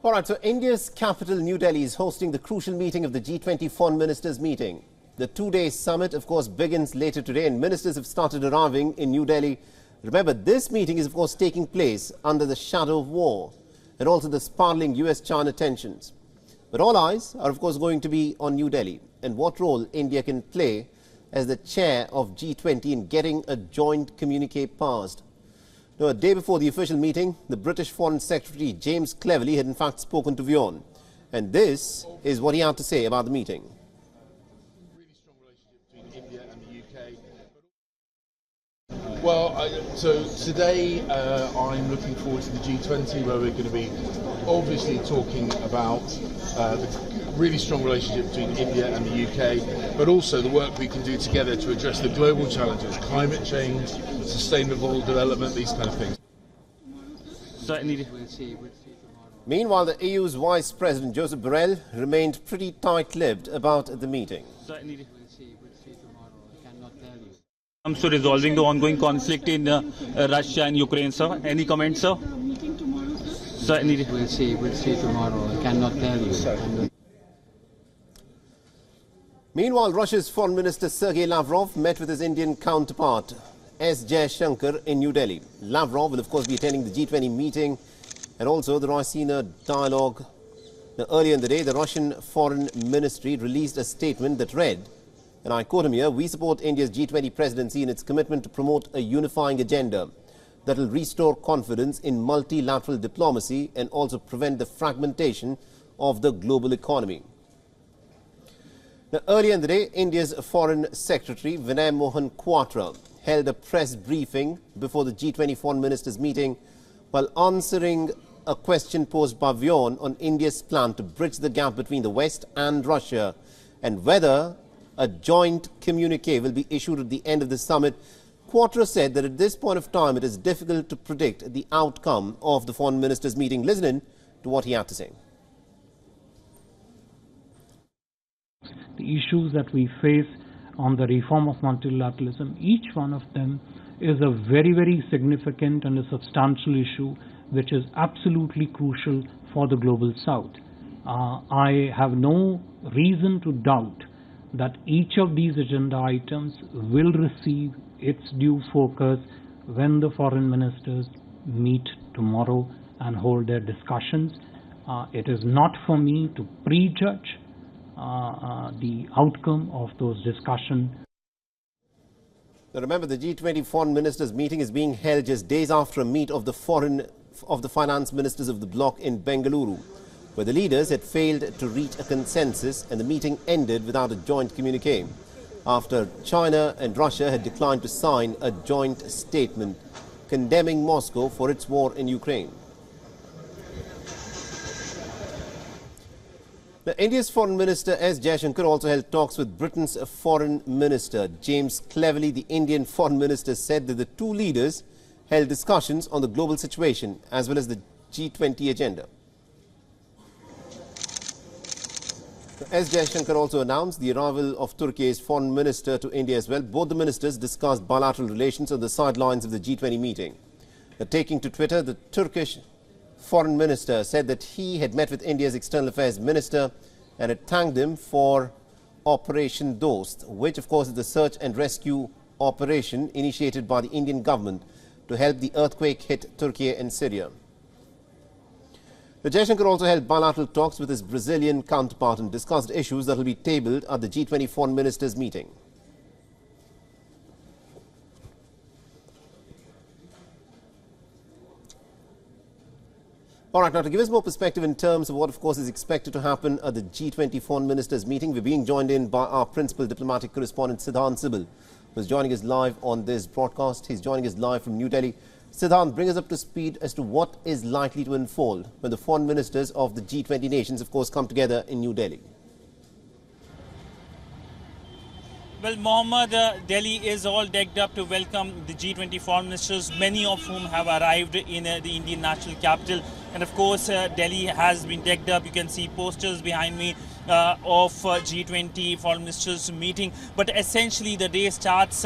All right, so India's capital, New Delhi, is hosting the crucial meeting of the G20 Foreign Ministers meeting. The two-day summit, of course, begins later today, and ministers have started arriving in New Delhi. Remember, this meeting is, of course, taking place under the shadow of war and also the spiraling US-China tensions. But all eyes are, of course, going to be on New Delhi and what role India can play as the chair of G20 in getting a joint communique passed. Now, a day before the official meeting, the British Foreign Secretary James Cleverly had in fact spoken to WION. And this is what he had to say about the meeting. Really strong relationship between India and the UK. Well, so today I'm looking forward to the G20, where we're going to be obviously talking about the really strong relationship between India and the UK, but also the work we can do together to address the global challenges, climate change, sustainable development, these kind of things. Meanwhile, the EU's Vice President Joseph Borrell remained pretty tight-lipped about the meeting. Comes to resolving the ongoing conflict in Russia and Ukraine, sir. Any comments, sir? Sir, we'll see tomorrow. I cannot tell you. Meanwhile, Russia's Foreign Minister Sergei Lavrov met with his Indian counterpart S. Jaishankar in New Delhi. Lavrov will, of course, be attending the G20 meeting and also the Raisina dialogue. Now, earlier in the day, the Russian Foreign Ministry released a statement that read, and I quote him here, "We support India's G20 presidency in its commitment to promote a unifying agenda that will restore confidence in multilateral diplomacy and also prevent the fragmentation of the global economy." Now, earlier in the day, India's Foreign Secretary Vinay Mohan Kwatra held a press briefing before the G20 Foreign Ministers meeting while answering a question posed by WION on India's plan to bridge the gap between the West and Russia and whether a joint communique will be issued at the end of the summit. Kwatra said that at this point of time it is difficult to predict the outcome of the Foreign Ministers meeting. Listen in to what he had to say. The issues that we face on the reform of multilateralism, each one of them is a very, very significant and a substantial issue which is absolutely crucial for the global South. I have no reason to doubt that each of these agenda items will receive its due focus when the foreign ministers meet tomorrow and hold their discussions. It is not for me to prejudge the outcome of those discussions. Now remember, the G20 Foreign Ministers meeting is being held just days after a meet of the finance ministers of the bloc in Bengaluru, where the leaders had failed to reach a consensus and the meeting ended without a joint communique after China and Russia had declined to sign a joint statement condemning Moscow for its war in Ukraine. Now, India's Foreign Minister S. Jaishankar also held talks with Britain's Foreign Minister. James Cleverly, the Indian Foreign Minister, said that the two leaders held discussions on the global situation as well as the G20 agenda. S. Jaishankar also announced the arrival of Turkey's Foreign Minister to India as well. Both the ministers discussed bilateral relations on the sidelines of the G20 meeting. Taking to Twitter, the Turkish Foreign Minister said that he had met with India's External Affairs Minister and had thanked him for Operation Dost, which of course is the search and rescue operation initiated by the Indian government to help the earthquake-hit Turkey and Syria. Jaishankar also held bilateral talks with his Brazilian counterpart and discussed issues that will be tabled at the G20 Foreign Ministers meeting. All right, now to give us more perspective in terms of what, of course, is expected to happen at the G20 Foreign Ministers meeting, we're being joined in by our principal diplomatic correspondent, Siddhant Sibal, who is joining us live on this broadcast. He's joining us live from New Delhi. Siddhant, bring us up to speed as to what is likely to unfold when the foreign ministers of the G20 nations, of course, come together in New Delhi. Well, Mohammed, Delhi is all decked up to welcome the G20 foreign ministers, many of whom have arrived in the Indian national capital. And of course, Delhi has been decked up. You can see posters behind me of G20 Foreign Ministers meeting. But essentially, the day starts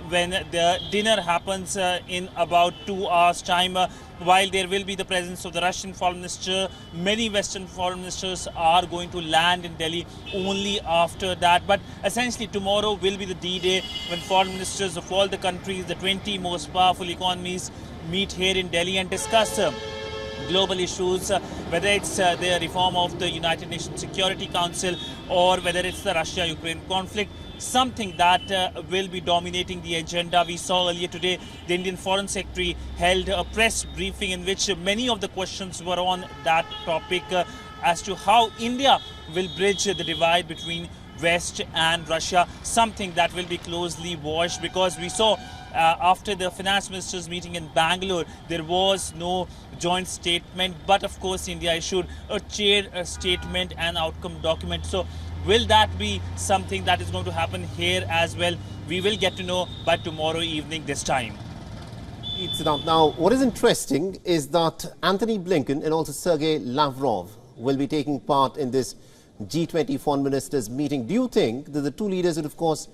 when the dinner happens in about 2 hours' time. While there will be the presence of the Russian Foreign Minister, many Western Foreign Ministers are going to land in Delhi only after that. But essentially, tomorrow will be the D-Day when Foreign Ministers of all the countries, the 20 most powerful economies, meet here in Delhi and discuss global issues, whether it's the reform of the United Nations Security Council or whether it's the Russia-Ukraine conflict, something that will be dominating the agenda. We saw earlier today the Indian Foreign Secretary held a press briefing in which many of the questions were on that topic as to how India will bridge the divide between West and Russia, something that will be closely watched, because we saw after the finance ministers meeting in Bangalore, there was no joint statement, but of course India issued a shared statement and outcome document. So will that be something that is going to happen here as well? We will get to know by tomorrow evening this time. Now, what is interesting is that Anthony Blinken and also Sergei Lavrov will be taking part in this G20 Foreign Ministers meeting. Do you think that the two leaders would, of course,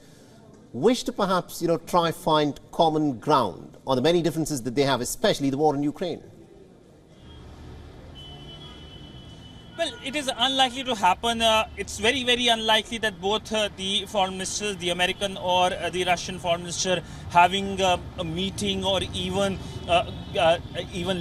wish to perhaps, try find common ground on the many differences that they have, especially the war in Ukraine? Well, it is unlikely to happen. It's very, very unlikely that both the foreign ministers, the American or the Russian foreign minister, having a meeting or even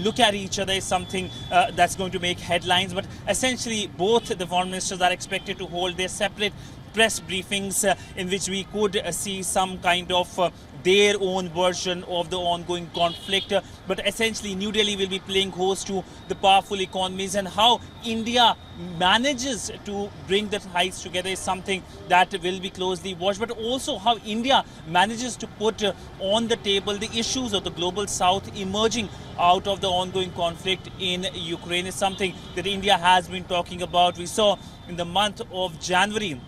look at each other is something that's going to make headlines. But essentially, both the foreign ministers are expected to hold their separate press briefings in which we could see some kind of their own version of the ongoing conflict. But essentially, New Delhi will be playing host to the powerful economies, and how India manages to bring the ties together is something that will be closely watched. But also how India manages to put on the table the issues of the global south emerging out of the ongoing conflict in Ukraine is something that India has been talking about. We saw in the month of January,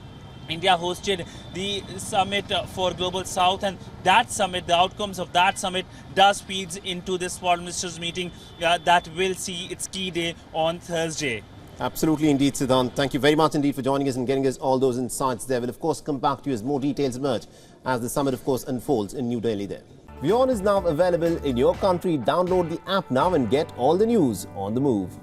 India hosted the summit for Global South, and that summit, the outcomes of that summit does feeds into this foreign ministers meeting that will see its key day on Thursday. Absolutely indeed, Siddhant. Thank you very much indeed for joining us and getting us all those insights there. We'll of course come back to you as more details emerge as the summit of course unfolds in New Delhi there. WION is now available in your country. Download the app now and get all the news on the move.